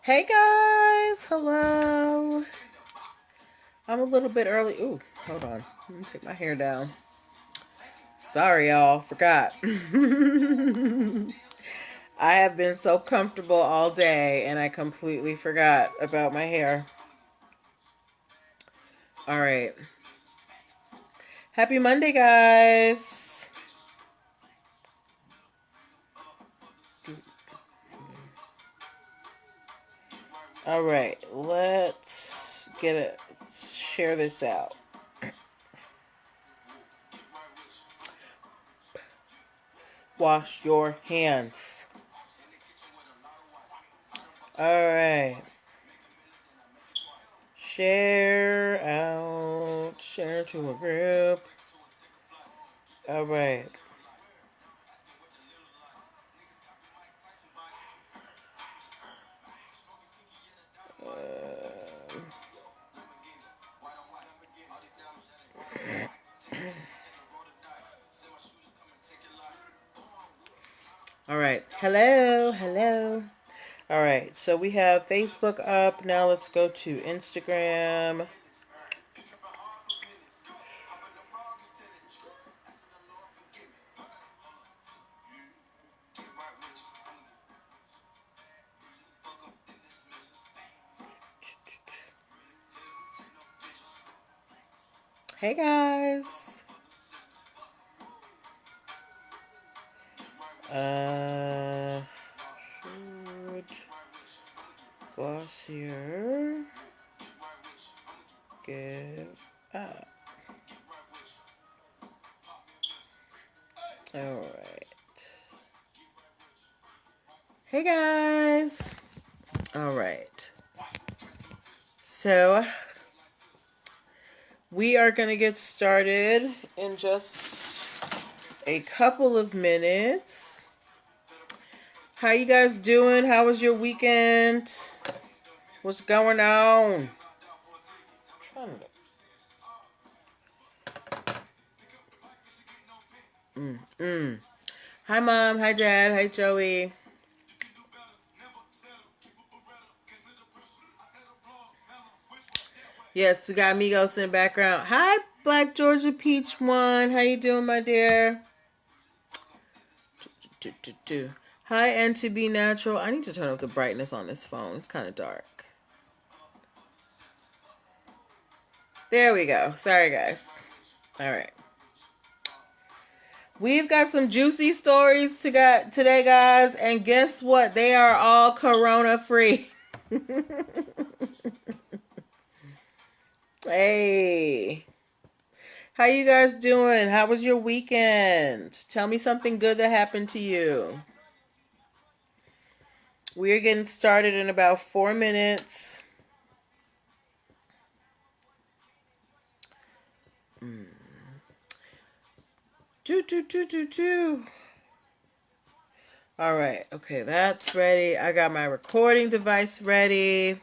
Hey guys, hello. I'm a little bit early. Ooh, hold on. Let me take my hair down. Sorry, y'all. Forgot. I have been so comfortable all day and I completely forgot about my hair. All right. Happy Monday, guys. All right. Let's share this out. Wash your hands. All right. Share out. Share to a group. All right. All right. Hello. Hello. All right. So we have Facebook up. Now let's go to Instagram. Hey guys. Should Glossier give up? All right. Hey guys. All right. So we are going to get started in just a couple of minutes. How you guys doing? How was your weekend? What's going on? Hi, Mom. Hi, Dad. Hi, Joey. Yes, we got Migos in the background. Hi, Black Georgia Peach One. How you doing, my dear? Hi, and to be natural. I need to turn up the brightness on this phone. It's kind of dark. There we go. Sorry, guys. All right. We've got some juicy stories today, guys. And guess what? They are all corona-free. Hey. How you guys doing? How was your weekend? Tell me something good that happened to you. We're getting started in about 4 minutes. All right. Okay, that's ready. I got my recording device ready.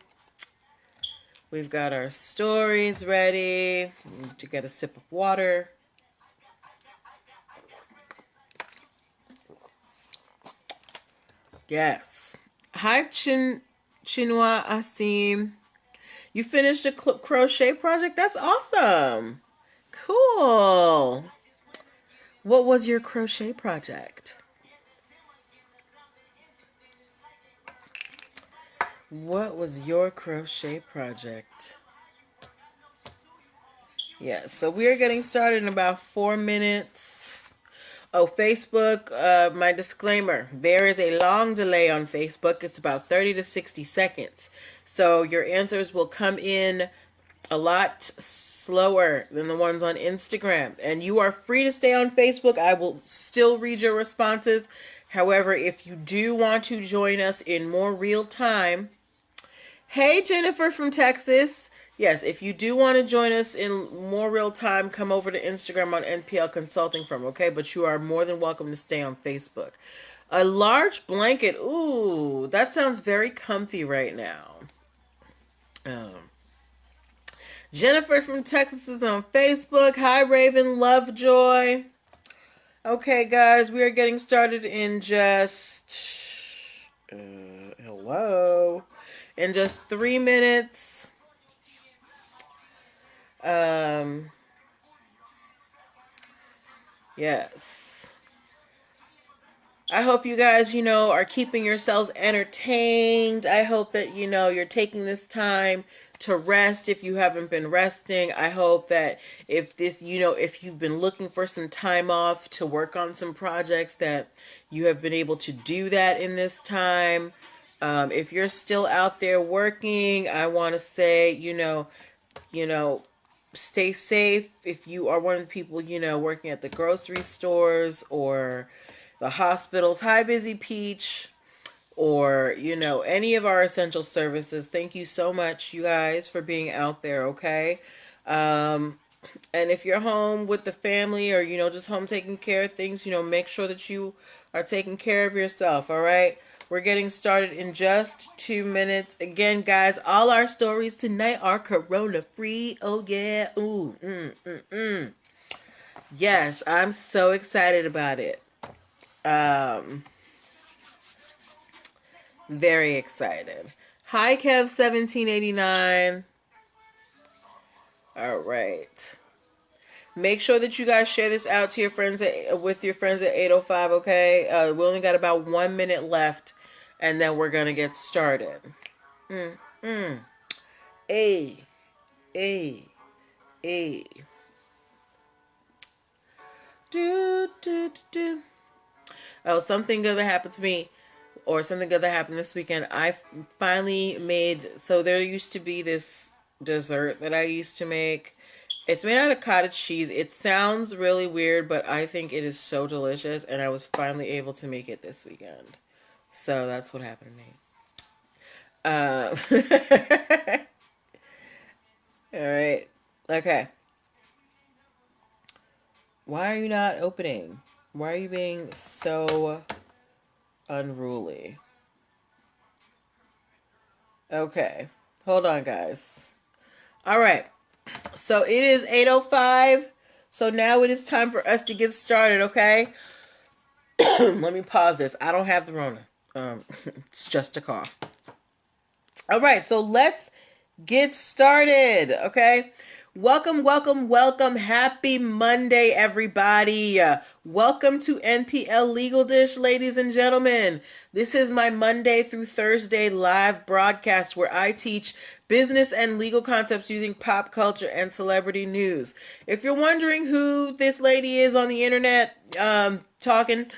We've got our stories ready. Need to get a sip of water. Yes. Hi, Chinua Asim. You finished a crochet project? That's awesome. Cool. What was your crochet project? What was your crochet project? Yeah, so we are getting started in about 4 minutes. Oh, Facebook, my disclaimer. There is a long delay on Facebook. It's about 30 to 60 seconds. So your answers will come in a lot slower than the ones on Instagram. And you are free to stay on Facebook. I will still read your responses. However, if you do want to join us in more real time, hey, Jennifer from Texas. Yes, if you do want to join us in more real time, come over to Instagram on NPL Consulting Firm, okay? But you are more than welcome to stay on Facebook. A large blanket. Ooh, that sounds very comfy right now. Jennifer from Texas is on Facebook. Hi, Raven Lovejoy. Okay, guys, we are getting started in just... hello. in just 3 minutes. Yes. I hope you guys, are keeping yourselves entertained. I hope that, you're taking this time to rest if you haven't been resting. I hope that if you've been looking for some time off to work on some projects, that you have been able to do that in this time. If you're still out there working, I want to say, stay safe. If you are one of the people, working at the grocery stores or the hospitals, hi Busy Peach, or, any of our essential services, thank you so much, you guys, for being out there, okay? And if you're home with the family or, just home taking care of things, make sure that you are taking care of yourself, all right? We're getting started in just 2 minutes. Again, guys, all our stories tonight are corona-free. Oh, yeah. Ooh. Yes, I'm so excited about it. Very excited. Hi, Kev1789. All right. Make sure that you guys share this out to your friends with your friends at 8:05, okay? We only got about 1 minute left, and then we're going to get started. A. Do. Oh, something good that happened to me, or something good that happened this weekend. I finally made, so there used to be this dessert that I used to make. It's made out of cottage cheese. It sounds really weird, but I think it is so delicious, and I was finally able to make it this weekend. So that's what happened to me. All right. Okay. Why are you not opening? Why are you being so unruly? Okay. Hold on, guys. All right. So it is 8:05. So now it is time for us to get started, okay? Let me pause this. I don't have the Rona. It's just a cough. All right. So let's get started, okay? Welcome. Happy Monday, everybody. Welcome to NPL Legal Dish, ladies and gentlemen. This is my Monday through Thursday live broadcast where I teach business and legal concepts using pop culture and celebrity news. If you're wondering who this lady is on the internet talking,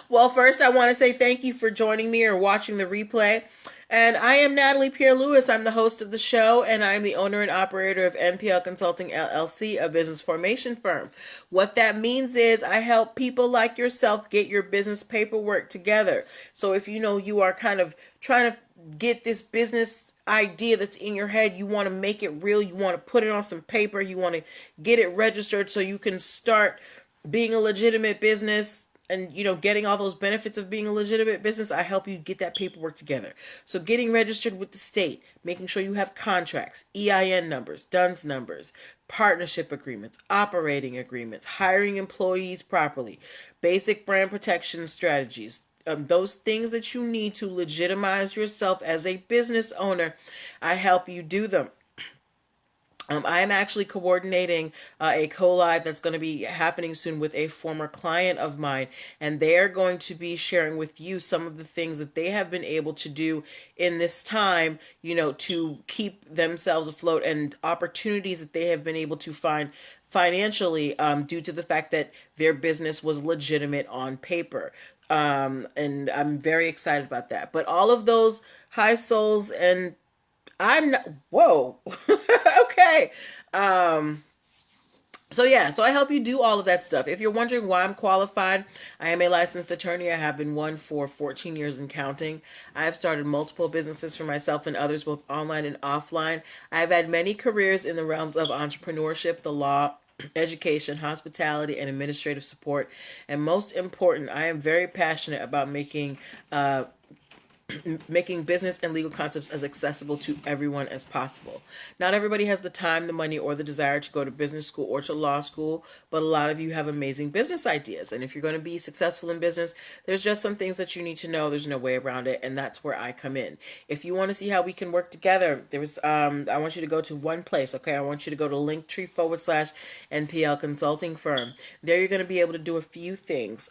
well, first I want to say thank you for joining me or watching the replay. And I am Natalie Pierre-Lewis. I'm the host of the show, and I'm the owner and operator of NPL Consulting LLC, a business formation firm. What that means is I help people like yourself get your business paperwork together. So if you are kind of trying to get this business idea that's in your head, you want to make it real, you want to put it on some paper, you want to get it registered so you can start being a legitimate business, and getting all those benefits of being a legitimate business, I help you get that paperwork together. So getting registered with the state, making sure you have contracts, EIN numbers, DUNS numbers, partnership agreements, operating agreements, hiring employees properly, basic brand protection strategies, those things that you need to legitimize yourself as a business owner, I help you do them. I am actually coordinating a co-live that's going to be happening soon with a former client of mine, and they're going to be sharing with you some of the things that they have been able to do in this time, to keep themselves afloat, and opportunities that they have been able to find financially due to the fact that their business was legitimate on paper. And I'm very excited about that. But all of those high souls and I'm not, whoa. Okay. So I help you do all of that stuff. If you're wondering why I'm qualified, I am a licensed attorney. I have been one for 14 years and counting. I have started multiple businesses for myself and others, both online and offline. I have had many careers in the realms of entrepreneurship, the law, education, hospitality, and administrative support. And most important, I am very passionate about making making business and legal concepts as accessible to everyone as possible. Not everybody has the time, the money, or the desire to go to business school or to law school, but a lot of you have amazing business ideas. And if you're going to be successful in business, there's just some things that you need to know. There's no way around it, and that's where I come in. If you want to see how we can work together, I want you to go to one place, okay? I want you to go to linktr.ee/NPL Consulting Firm. There you're going to be able to do a few things.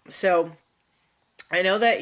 So I know that,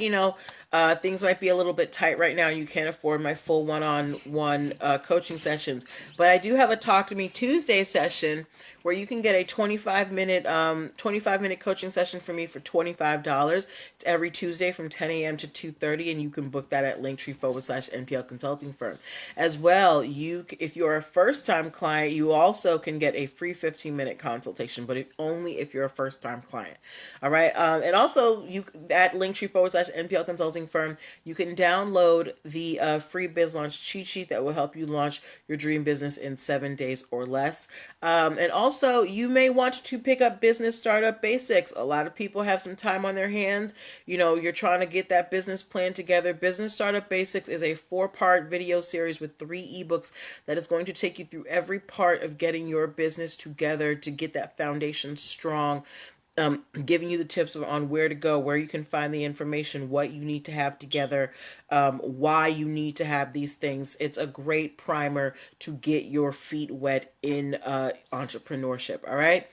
things might be a little bit tight right now. You can't afford my full one-on-one coaching sessions. But I do have a Talk to Me Tuesday session where you can get a 25-minute coaching session from me for $25. It's every Tuesday from 10 a.m. to 2:30, and you can book that at linktree/NPL Consulting Firm. As well, if you're a first-time client, you also can get a free 15-minute consultation, but only if you're a first-time client. All right? And also, at linktree/NPL Consulting Firm, you can download the free biz launch cheat sheet that will help you launch your dream business in 7 days or less. And also, you may want to pick up Business Startup Basics. A lot of people have some time on their hands. You're trying to get that business plan together. Business Startup Basics is a 4-part video series with 3 ebooks that is going to take you through every part of getting your business together to get that foundation strong. Giving you the tips on where to go, where you can find the information, what you need to have together, why you need to have these things. It's a great primer to get your feet wet in entrepreneurship, all right?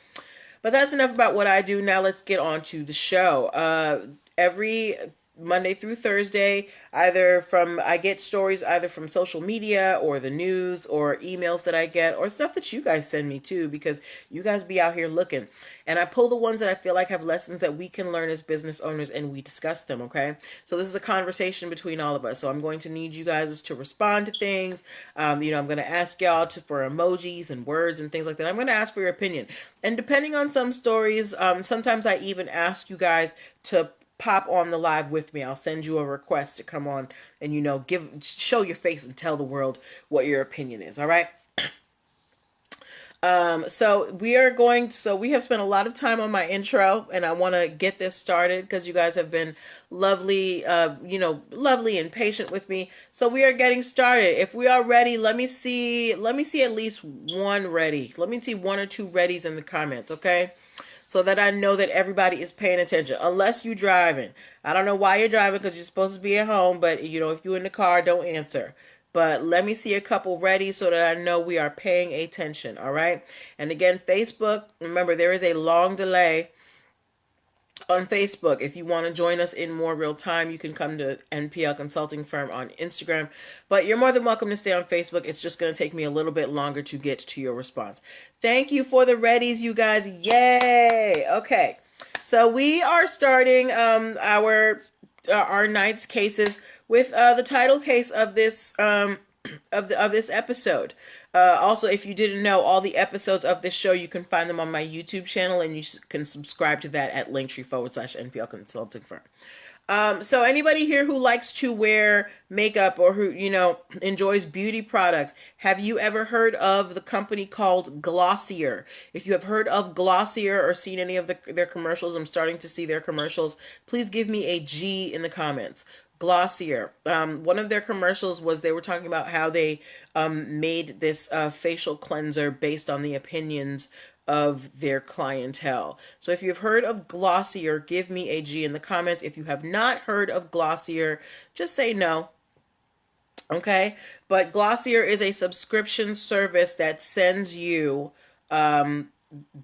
But that's enough about what I do. Now let's get on to the show. Every Monday through Thursday, I get stories either from social media or the news or emails that I get or stuff that you guys send me too, because you guys be out here looking. And I pull the ones that I feel like have lessons that we can learn as business owners, and we discuss them, okay? So this is a conversation between all of us. So I'm going to need you guys to respond to things. I'm going to ask y'all for emojis and words and things like that. I'm going to ask for your opinion. And depending on some stories, sometimes I even ask you guys to pop on the live with me. I'll send you a request to come on and, show your face and tell the world what your opinion is. All right. So we have spent a lot of time on my intro, and I want to get this started because you guys have been lovely, lovely and patient with me. So we are getting started. If we are ready, let me see at least one ready. Let me see 1 or 2 readies in the comments. Okay. So that I know that everybody is paying attention, unless you're driving. I don't know why you're driving, because you're supposed to be at home, but if you're in the car, don't answer. But let me see a couple ready so that I know we are paying attention, all right? And again, Facebook, remember, there is a long delay on Facebook. If you want to join us in more real time, you can come to NPL Consulting Firm on Instagram. But you're more than welcome to stay on Facebook. It's just going to take me a little bit longer to get to your response. Thank you for the readies, you guys. Yay! Okay. So we are starting our night's cases with the title case of this of this episode. Also, if you didn't know, all the episodes of this show, you can find them on my YouTube channel, and you can subscribe to that at linktree/NPL Consulting Firm. So anybody here who likes to wear makeup or who, enjoys beauty products, have you ever heard of the company called Glossier? If you have heard of Glossier or seen any of their commercials, I'm starting to see their commercials, please give me a G in the comments. Glossier. One of their commercials was they were talking about how they made this facial cleanser based on the opinions of their clientele. So if you've heard of Glossier, give me a G in the comments. If you have not heard of Glossier, just say no. Okay? But Glossier is a subscription service that sends you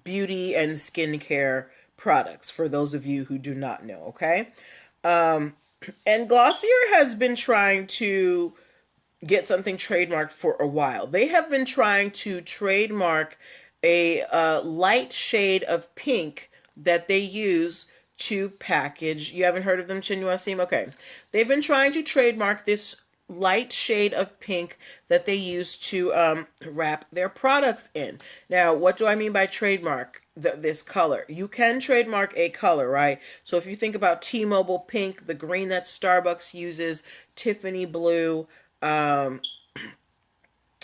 beauty and skincare products, for those of you who do not know. Okay? And Glossier has been trying to get something trademarked for a while. They have been trying to trademark a light shade of pink that they use to package. You haven't heard of them, Chinuasim? Okay. They've been trying to trademark this light shade of pink that they use to wrap their products in. Now, what do I mean by trademark this color? You can trademark a color, right? So if you think about T-Mobile pink, the green that Starbucks uses, Tiffany blue,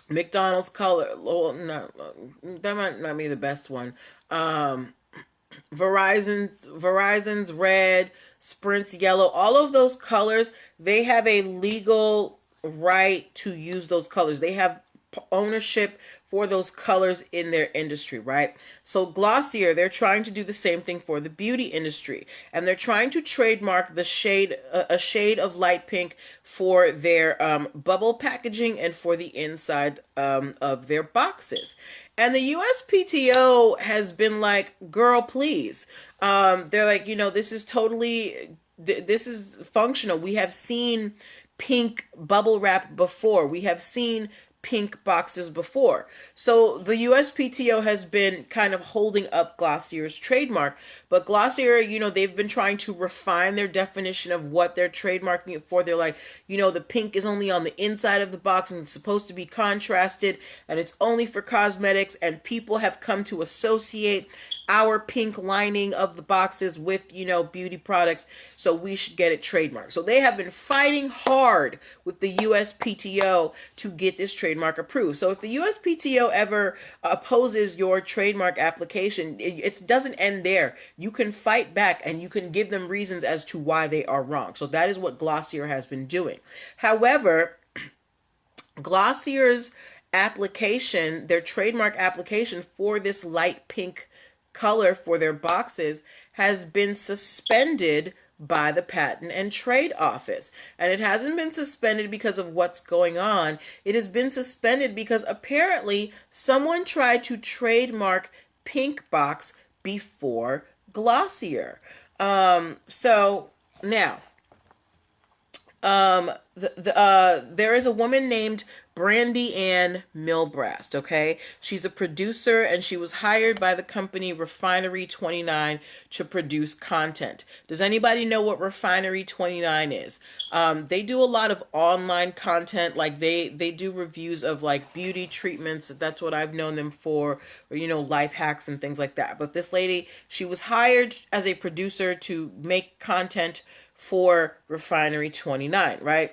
McDonald's color, well, no, that might not be the best one. Verizon's red, Sprint's yellow, all of those colors, they have a legal right to use those colors. They have ownership for those colors in their industry, right? So Glossier, they're trying to do the same thing for the beauty industry, and they're trying to trademark the shade, a shade of light pink for their bubble packaging and for the inside of their boxes. And the USPTO has been like, girl, please. They're like, this is totally, this is functional. We have seen pink bubble wrap before. We have seen pink boxes before. So the USPTO has been kind of holding up Glossier's trademark. But Glossier, they've been trying to refine their definition of what they're trademarking it for. They're like, the pink is only on the inside of the box and it's supposed to be contrasted and it's only for cosmetics, and people have come to associate our pink lining of the boxes with, beauty products, so we should get it trademarked. So they have been fighting hard with the USPTO to get this trademark approved. So if the USPTO ever opposes your trademark application, it doesn't end there. You can fight back and you can give them reasons as to why they are wrong. So that is what Glossier has been doing. However, Glossier's application, their trademark application for this light pink color for their boxes, has been suspended by the Patent and Trade Office. And it hasn't been suspended because of what's going on. It has been suspended because apparently someone tried to trademark Pink Box before Glossier. So now, there is a woman named Brandy Ann Milbrast, okay? She's a producer and she was hired by the company Refinery 29 to produce content. Does anybody know what Refinery 29 is? They do a lot of online content, like they do reviews of like beauty treatments. That's what I've known them for, or life hacks and things like that. But this lady, she was hired as a producer to make content for Refinery 29, right?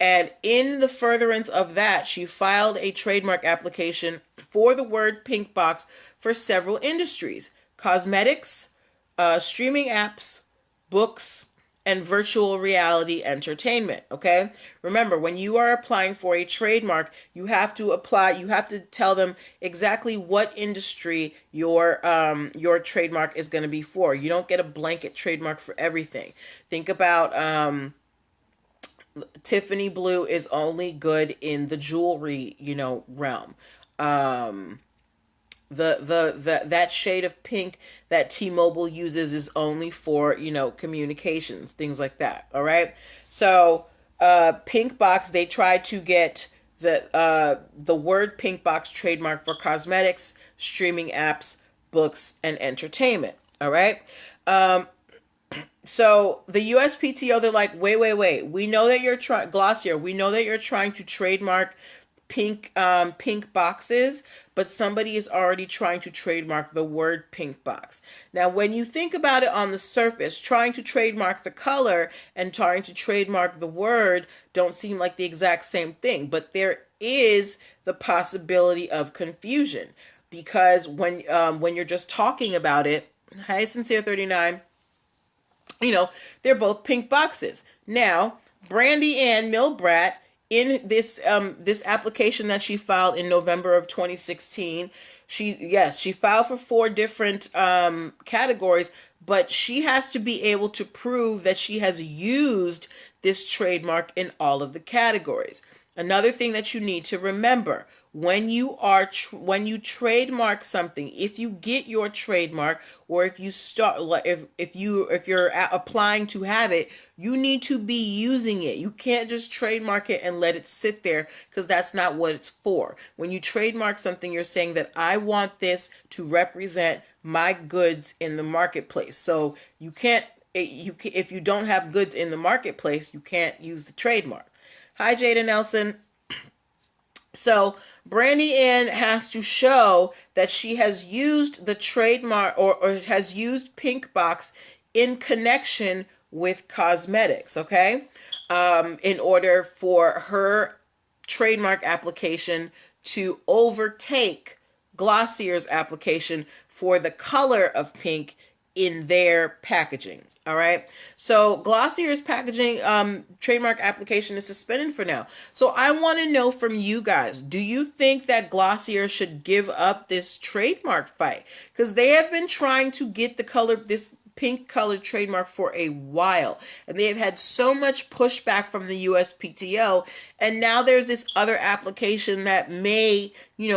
And in the furtherance of that, she filed a trademark application for the word pink box for several industries: cosmetics, streaming apps, books, and virtual reality entertainment. Okay? Remember, when you are applying for a trademark, you have to tell them exactly what industry your trademark is going to be for. You don't get a blanket trademark for everything. Think about Tiffany blue is only good in the jewelry, realm. That shade of pink that T-Mobile uses is only for, communications, things like that. All right. So, Pink Box, they tried to get the word Pink Box trademark for cosmetics, streaming apps, books, and entertainment. All right. So the USPTO, they're like, wait. We know that you're Glossier. We know that you're trying to trademark pink boxes, but somebody is already trying to trademark the word pink box. Now, when you think about it on the surface, trying to trademark the color and trying to trademark the word don't seem like the exact same thing, but there is the possibility of confusion, because when you're just talking about it, hi, Sincere 39. They're both pink boxes. Now, Brandy Ann Milbrat, in this application that she filed in November of 2016, she filed for 4 different categories, but she has to be able to prove that she has used this trademark in all of the categories. Another thing that you need to remember: when you trademark something, if you get your trademark, or if you're applying to have it, you need to be using it. You can't just trademark it and let it sit there, because that's not what it's for. When you trademark something, you're saying that I want this to represent my goods in the marketplace. So if you don't have goods in the marketplace, you can't use the trademark. Hi, Jada Nelson. So Brandy Ann has to show that she has used the trademark or has used Pink Box in connection with cosmetics, okay? In order for her trademark application to overtake Glossier's application for the color of pink in their packaging. All right. So Glossier's packaging trademark application is suspended for now. So I want to know from you guys, do you think that Glossier should give up this trademark fight? Because they have been trying to get this pink colored trademark for a while, and they have had so much pushback from the USPTO, and now there's this other application that may,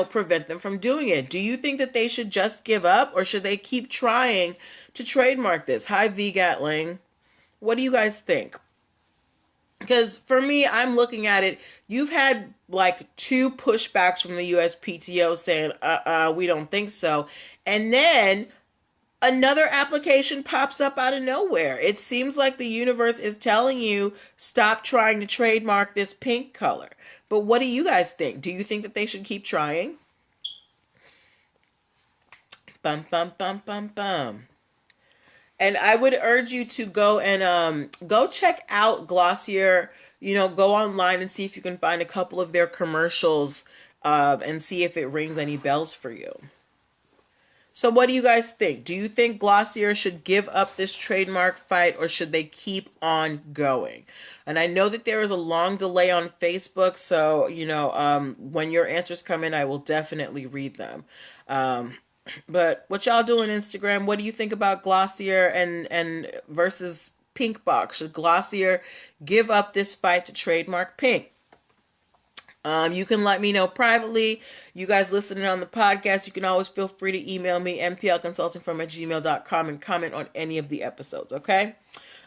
prevent them from doing it. Do you think that they should just give up, or should they keep trying to trademark this? Hi, VGatling. What do you guys think? Because for me, I'm looking at it, you've had like 2 pushbacks from the USPTO saying, we don't think so. And then another application pops up out of nowhere. It seems like the universe is telling you, stop trying to trademark this pink color. But what do you guys think? Do you think that they should keep trying? Bum, bum, bum, bum, bum. And I would urge you to go and go check out Glossier. Go online and see if you can find a couple of their commercials and see if it rings any bells for you. So what do you guys think? Do you think Glossier should give up this trademark fight, or should they keep on going? And I know that there is a long delay on Facebook, so, when your answers come in, I will definitely read them. But what y'all do on Instagram? What do you think about Glossier and versus Pinkbox? Should Glossier give up this fight to trademark pink? You can let me know privately. You guys listening on the podcast, you can always feel free to email me, nplconsultingfirm@gmail.com, and comment on any of the episodes, okay?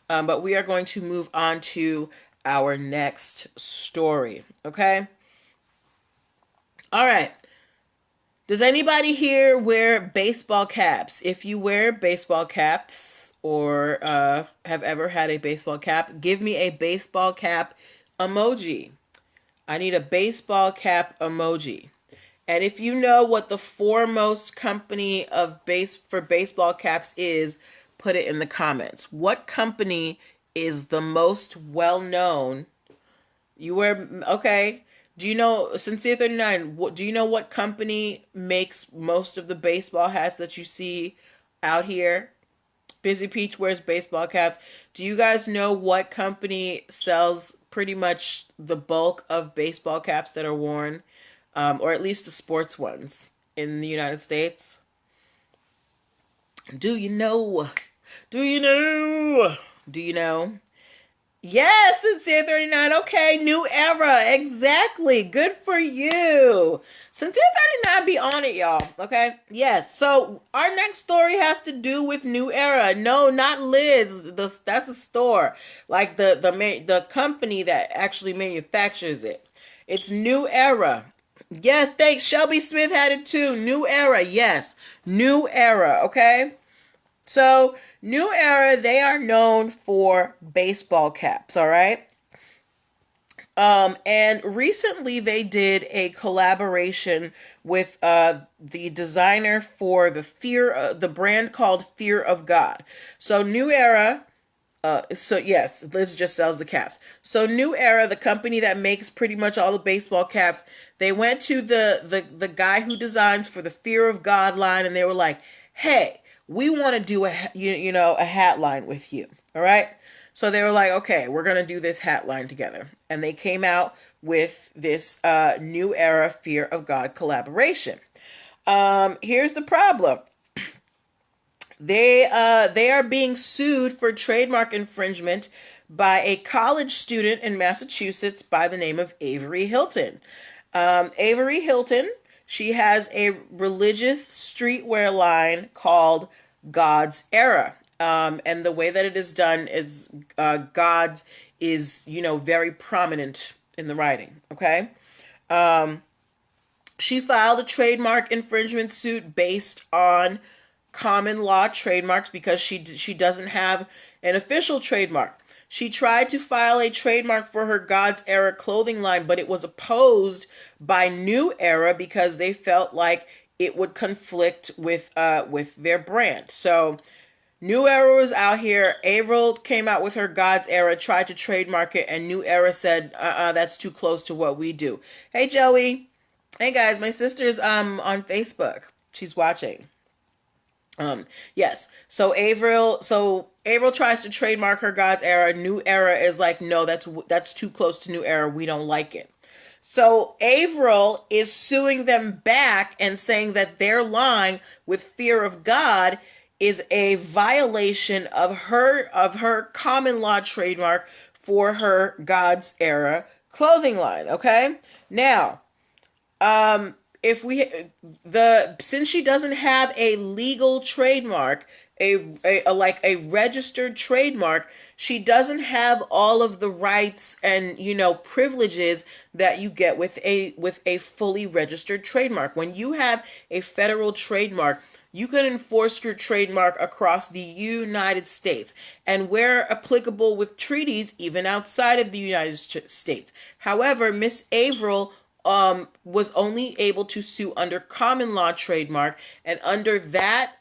But we are going to move on to our next story, okay? All right. Does anybody here wear baseball caps? If you wear baseball caps or have ever had a baseball cap, give me a baseball cap emoji. I need a baseball cap emoji. And if you know what the foremost company for baseball caps is, put it in the comments. What company is the most well-known? Okay. Do you know, Sincere39, do you know what company makes most of the baseball hats that you see out here? Busy Peach wears baseball caps. Do you guys know what company sells pretty much the bulk of baseball caps that are worn? Or at least the sports ones in the United States? Do you know? Do you know? Do you know? Yes, Sincere39. Okay, New Era. Exactly. Good for you. Sincere39 be on it, y'all. Okay? Yes. So our next story has to do with New Era. No, not Liz. That's a store. Like the company that actually manufactures it. It's New Era. Yes, thanks. Shelby Smith had it too. New Era. Yes. New Era. Okay? So, New Era, they are known for baseball caps, all right? And recently they did a collaboration with the designer for the brand called Fear of God. So, New Era, yes, Liz just sells the caps. So, New Era, the company that makes pretty much all the baseball caps, they went to the guy who designs for the Fear of God line, and they were like, hey, we want to do a hat line with you. All right. So they were like, okay, we're going to do this hat line together. And they came out with this New Era Fear of God collaboration. Here's the problem. They are being sued for trademark infringement by a college student in Massachusetts by the name of Avery Hilton. Avery Hilton, she has a religious streetwear line called God's Era. And the way that it is done is God's is, very prominent in the writing. Okay. She filed a trademark infringement suit based on common law trademarks because she doesn't have an official trademark. She tried to file a trademark for her God's Era clothing line, but it was opposed by New Era because they felt like it would conflict with their brand. So New Era was out here. Avril came out with her God's Era, tried to trademark it, and New Era said, that's too close to what we do. Hey, Joey. Hey, guys, my sister's on Facebook. She's watching. Yes. So Avril tries to trademark her God's Era. New Era is like, no, that's too close to New Era. We don't like it. So Avril is suing them back and saying that their line with Fear of God is a violation of her common law trademark for her God's Era clothing line. Okay? Now, if we since she doesn't have a legal trademark, a registered trademark, she doesn't have all of the rights and privileges that you get with a fully registered trademark. When you have a federal trademark, you can enforce your trademark across the United States and where applicable with treaties even outside of the United States. However, Miss Avril was only able to sue under common law trademark, and under that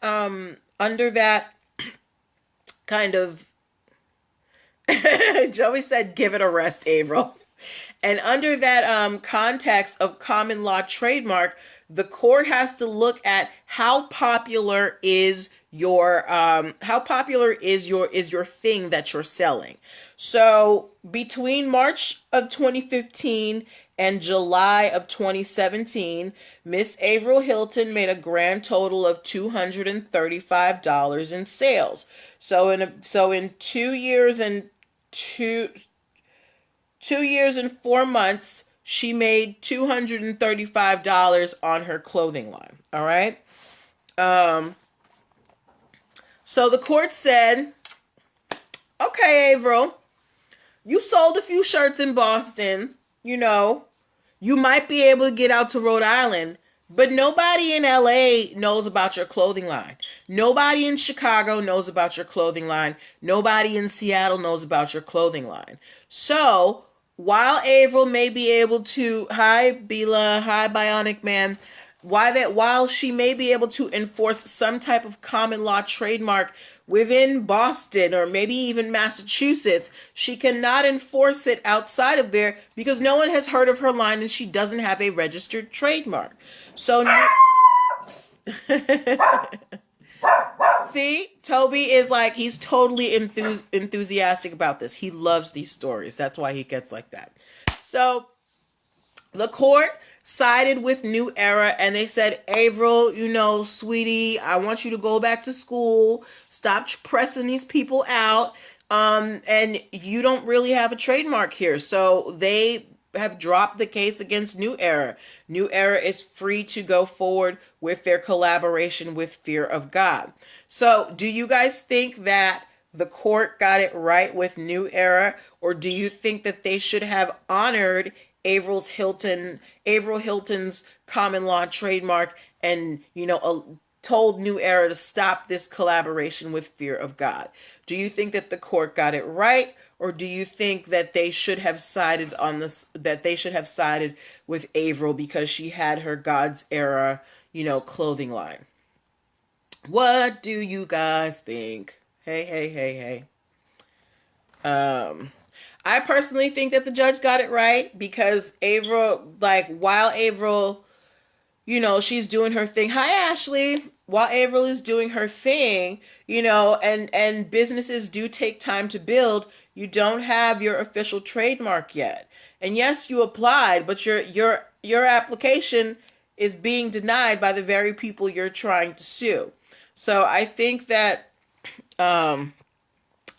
kind of Joey said, "Give it a rest, Avril." And under that context of common law trademark, the court has to look at how popular is your thing that you're selling. So between March of 2015 and July of 2017, Miss Avril Hilton made a grand total of $235 in sales. So in 2 years and 4 months, she made $235 on her clothing line. All right. So the court said, okay, Avril, you sold a few shirts in Boston. You might be able to get out to Rhode Island, but nobody in LA knows about your clothing line. Nobody in Chicago knows about your clothing line. Nobody in Seattle knows about your clothing line. So while Avril may be able to, hi Bila, hi Bionic Man, while she may be able to enforce some type of common law trademark within Boston or maybe even Massachusetts, she cannot enforce it outside of there because no one has heard of her line and she doesn't have a registered trademark. So see, Toby is like, he's totally enthusiastic about this. He loves these stories. That's why he gets like that. So the court sided with New Era and they said, Avril, sweetie, I want you to go back to school. Stop pressing these people out. And you don't really have a trademark here. So they have dropped the case against New Era. New Era is free to go forward with their collaboration with Fear of God. So do you guys think that the court got it right with New Era, or do you think that they should have honored Avril Hilton's common law trademark and, told New Era to stop this collaboration with Fear of God? Do you think that the court got it right, or do you think that they should have sided with Avril because she had her God's Era, clothing line? What do you guys think? Hey. I personally think that the judge got it right because Avril, while Avril, she's doing her thing. Hi, Ashley. While Avril is doing her thing, and businesses do take time to build, you don't have your official trademark yet. And yes, you applied, but your application is being denied by the very people you're trying to sue. So I think that,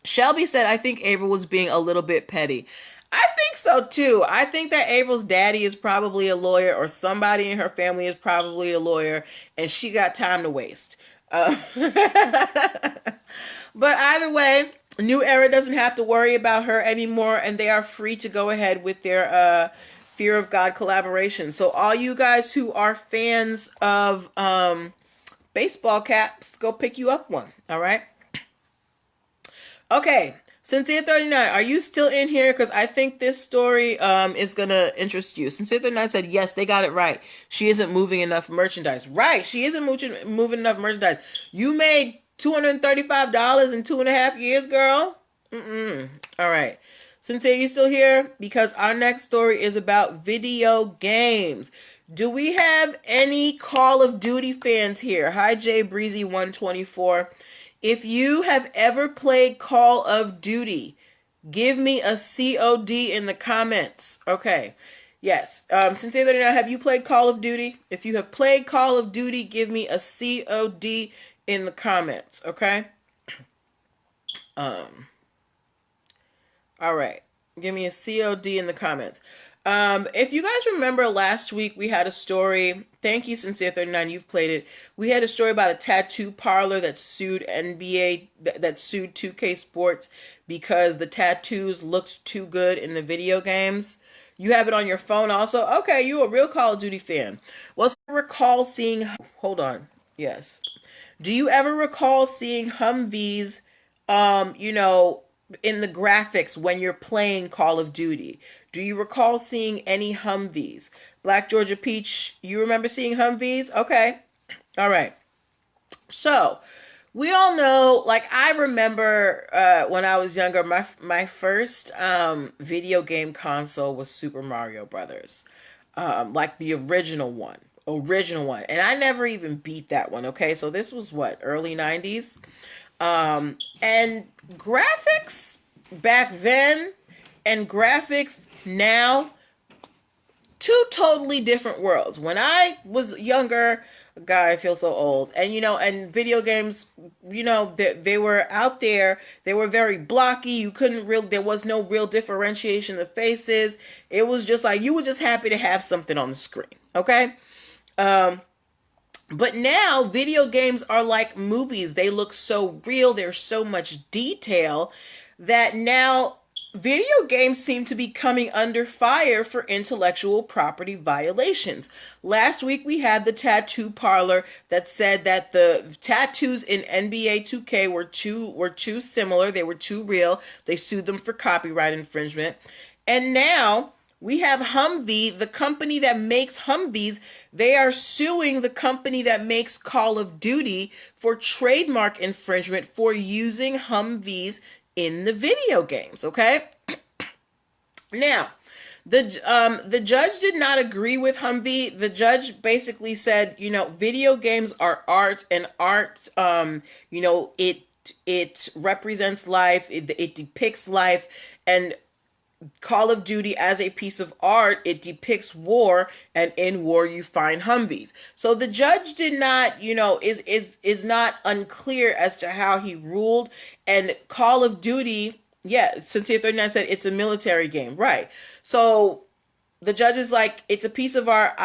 Shelby said, I think Avril was being a little bit petty. I think so too. I think that Avril's daddy is probably a lawyer, or somebody in her family is probably a lawyer, and she got time to waste. But either way, New Era doesn't have to worry about her anymore, and they are free to go ahead with their Fear of God collaboration. So all you guys who are fans of baseball caps, go pick you up one. All right. Okay, Sincere39, are you still in here? Because I think this story is going to interest you. Sincere39 said, yes, they got it right. She isn't moving enough merchandise. Right, she isn't moving enough merchandise. You made $235 in 2.5 years, girl? All right. Sincere, you still here? Because our next story is about video games. Do we have any Call of Duty fans here? Hi, Jay Breezy 124. If you have ever played Call of Duty, give me a COD in the comments. Okay. Yes. Sincere 39, have you played Call of Duty? If you have played Call of Duty, give me a COD in the comments. Okay. All right. Give me a COD in the comments. If you guys remember last week, we had a story. Thank you, Sincere 39. You've played it. We had a story about a tattoo parlor that sued NBA, that sued 2K Sports because the tattoos looked too good in the video games. You have it on your phone also? Okay, you a real Call of Duty fan. Well, I recall seeing, hold on. Yes. Do you ever recall seeing Humvees, in the graphics when you're playing Call of Duty? Do you recall seeing any Humvees? Black Georgia Peach, you remember seeing Humvees? Okay. All right. So, we all know, like, I remember when I was younger, my first video game console was Super Mario Brothers. Like the original one. And I never even beat that one, okay? So this was what, early 90s? And graphics back then and graphics now, two totally different worlds. When I was younger, God, I feel so old. And, and video games, they were out there. They were very blocky. There was no real differentiation of faces. It was just like, you were just happy to have something on the screen. Okay? But now video games are like movies. They look so real. There's so much detail that now video games seem to be coming under fire for intellectual property violations. Last week we had the tattoo parlor that said that the tattoos in NBA 2K were too similar. They were too real. They sued them for copyright infringement. And now we have Humvee, the company that makes Humvees. They are suing the company that makes Call of Duty for trademark infringement for using Humvees in the video games, okay? Now, the judge did not agree with Humvee. The judge basically said, video games are art, and art, it represents life, it depicts life, and Call of Duty as a piece of art, it depicts war, and in war you find Humvees. So the judge did not, is not unclear as to how he ruled. And Call of Duty, yeah, Sincere 39 said it's a military game, right? So the judge is like, it's a piece of art.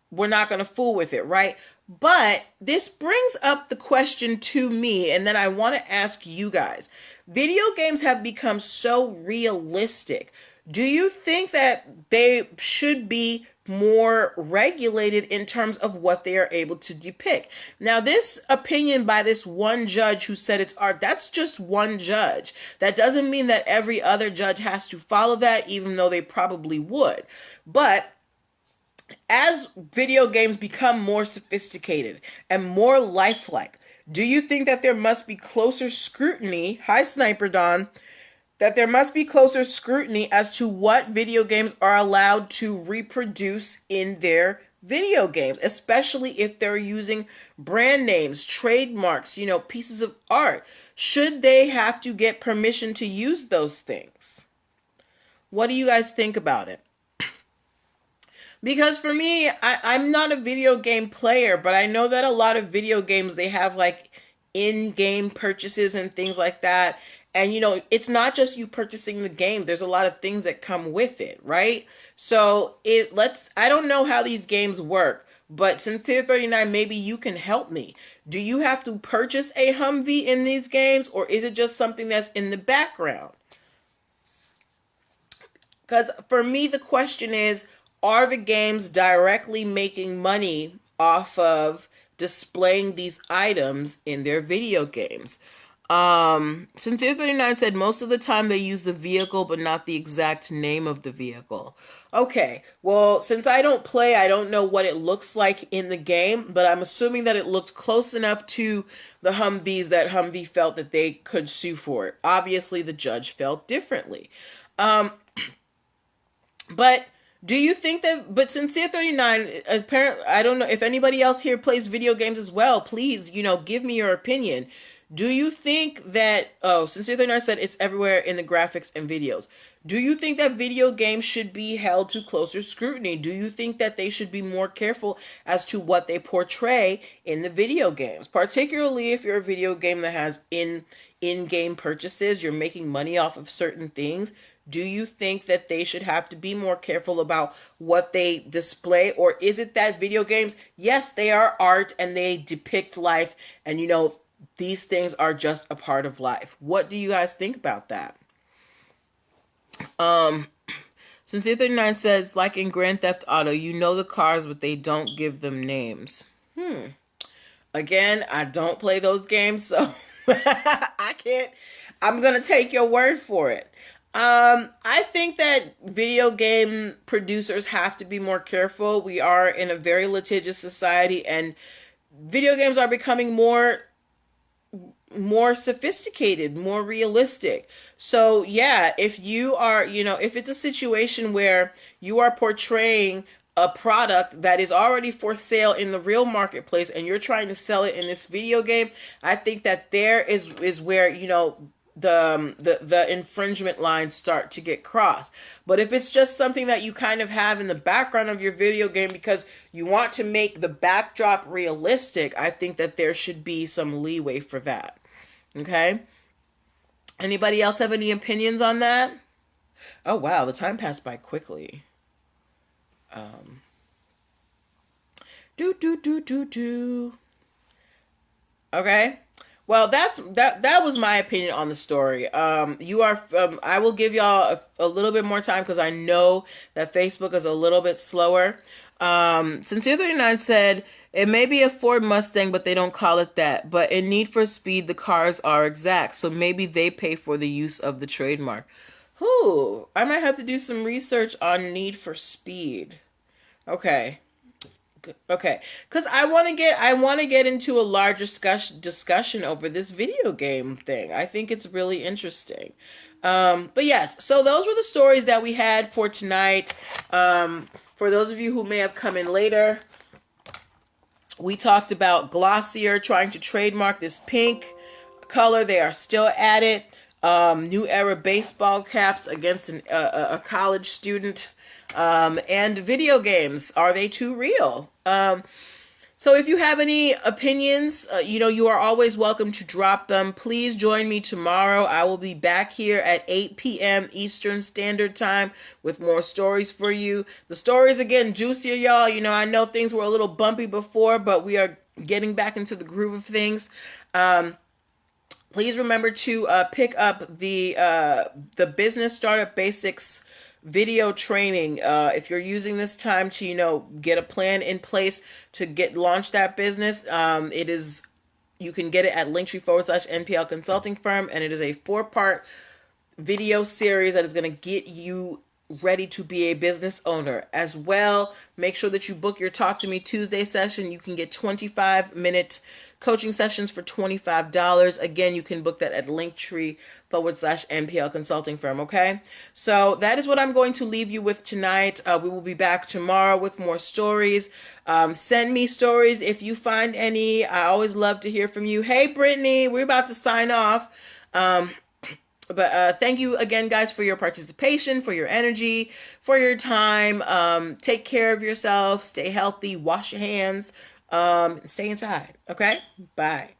We're not going to fool with it, right? But this brings up the question to me, and then I want to ask you guys. Video games have become so realistic. Do you think that they should be more regulated in terms of what they are able to depict? Now, this opinion by this one judge who said it's art, that's just one judge. That doesn't mean that every other judge has to follow that, even though they probably would. But as video games become more sophisticated and more lifelike, do you think that there must be closer scrutiny? Hi, Sniper Don. That there must be closer scrutiny as to what video games are allowed to reproduce in their video games, especially if they're using brand names, trademarks, pieces of art. Should they have to get permission to use those things? What do you guys think about it? Because for me, I'm not a video game player, but I know that a lot of video games, they have like in-game purchases and things like that. And, it's not just you purchasing the game. There's a lot of things that come with it, right? So I don't know how these games work, but Sincere 39, maybe you can help me. Do you have to purchase a Humvee in these games, or is it just something that's in the background? Because for me, the question is, are the games directly making money off of displaying these items in their video games? Sincere 39 said most of the time they use the vehicle, but not the exact name of the vehicle. Okay, well, since I don't play, I don't know what it looks like in the game, but I'm assuming that it looked close enough to the Humvees that Humvee felt that they could sue for it. Obviously, the judge felt differently. But Do you think that, but Sincere39, apparently, I don't know if anybody else here plays video games as well, please, give me your opinion. Do you think that, Sincere39 said it's everywhere in the graphics and videos. Do you think that video games should be held to closer scrutiny? Do you think that they should be more careful as to what they portray in the video games? Particularly if you're a video game that has in-game purchases, you're making money off of certain things. Do you think that they should have to be more careful about what they display? Or is it that video games, yes, they are art and they depict life, and these things are just a part of life? What do you guys think about that? Sincere39 says, like in Grand Theft Auto, the cars, but they don't give them names. Again, I don't play those games, so I can't. I'm going to take your word for it. I think that video game producers have to be more careful. We are in a very litigious society, and video games are becoming more sophisticated, more realistic. So yeah, if you are, if it's a situation where you are portraying a product that is already for sale in the real marketplace and you're trying to sell it in this video game, I think that there is where, the infringement lines start to get crossed. But if it's just something that you kind of have in the background of your video game because you want to make the backdrop realistic, I think that there should be some leeway for that. Okay? Anybody else have any opinions on that? Oh wow, the time passed by quickly. Okay. Well, that was my opinion on the story. I will give y'all a little bit more time because I know that Facebook is a little bit slower. Sincere39 said, it may be a Ford Mustang, but they don't call it that. But in Need for Speed, the cars are exact, so maybe they pay for the use of the trademark. I might have to do some research on Need for Speed. Okay. Because I want to get into a larger discussion over this video game thing. I think it's really interesting. But yes, so those were the stories that we had for tonight. For those of you who may have come in later, we talked about Glossier trying to trademark this pink color. They are still at it. New era baseball caps against a college student. And video games, are they too real? So if you have any opinions, you are always welcome to drop them. Please join me tomorrow. I will be back here at 8 p.m. Eastern Standard Time with more stories for you. The stories, again, juicier, y'all. I know things were a little bumpy before, but we are getting back into the groove of things. Please remember to pick up the Business Startup Basics video training. If you're using this time to get a plan in place to launch that business, you can get it at linktr.ee/nplconsultingfirm, and it is a 4-part video series that is going to get you ready to be a business owner. As well, make sure that you book your Talk to Me Tuesday session. You can get 25-minute coaching sessions for $25. Again, you can book that at linktr.ee/nplconsultingfirm. Okay, so that is what I'm going to leave you with tonight. We will be back tomorrow with more stories. Send me stories if you find any. I always love to hear from you. Hey, Brittany, we're about to sign off. But thank you again, guys, for your participation, for your energy, for your time. Take care of yourself. Stay healthy. Wash your hands. Stay inside. Okay? Bye.